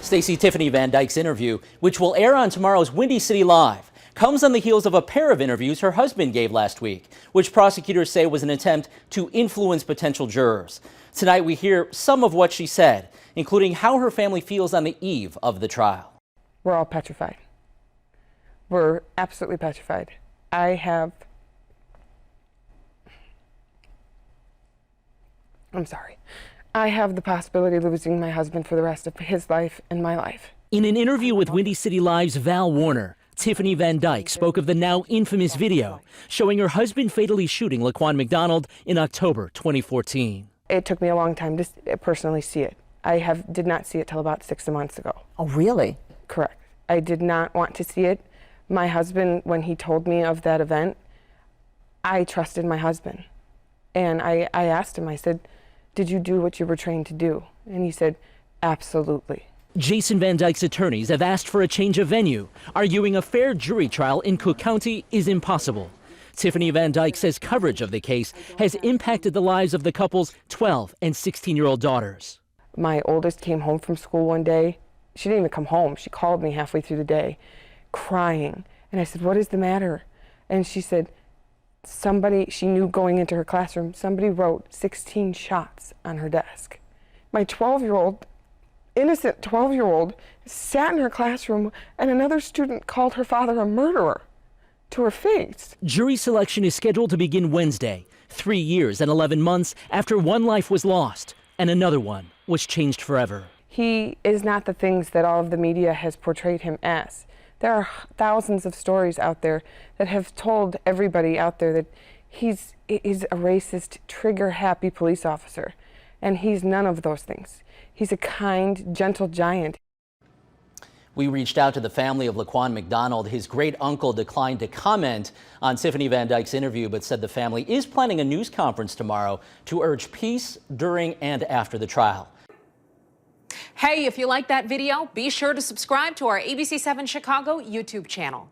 Stacey, Tiffany Van Dyke's interview, which will air on tomorrow's Windy City Live, comes on the heels of a pair of interviews her husband gave last week, which prosecutors say was an attempt to influence potential jurors. Tonight we hear some of what she said, including how her family feels on the eve of the trial. We're all petrified. We're absolutely petrified. I'm sorry. I have the possibility of losing my husband for the rest of his life and my life. In an interview with Windy City Live's Val Warner, Tiffany Van Dyke spoke of the now infamous video showing her husband fatally shooting Laquan McDonald in October 2014. It took me a long time to personally see it. I did not see it till about 6 months ago. Oh, really? Correct. I did not want to see it. My husband, when he told me of that event, I trusted my husband. And I asked him, I said, did you do what you were trained to do? And he said, absolutely. Jason Van Dyke's attorneys have asked for a change of venue, arguing a fair jury trial in Cook County is impossible. Tiffany Van Dyke says coverage of the case has impacted the lives of the couple's 12 and 16-year-old daughters. My oldest came home from school one day. She didn't even come home. She called me halfway through the day, crying. And I said, what is the matter? And she said, she knew going into her classroom, somebody wrote 16 shots on her desk. My 12-year-old, innocent 12-year-old, sat in her classroom and another student called her father a murderer to her face. Jury selection is scheduled to begin Wednesday, 3 years and 11 months after one life was lost and another one was changed forever. He is not the things that all of the media has portrayed him as. There are thousands of stories out there that have told everybody out there that he's a racist, trigger-happy police officer. And he's none of those things. He's a kind, gentle giant. We reached out to the family of Laquan McDonald. His great uncle declined to comment on Tiffany Van Dyke's interview, but said the family is planning a news conference tomorrow to urge peace during and after the trial. Hey, if you like that video, be sure to subscribe to our ABC7 Chicago YouTube channel.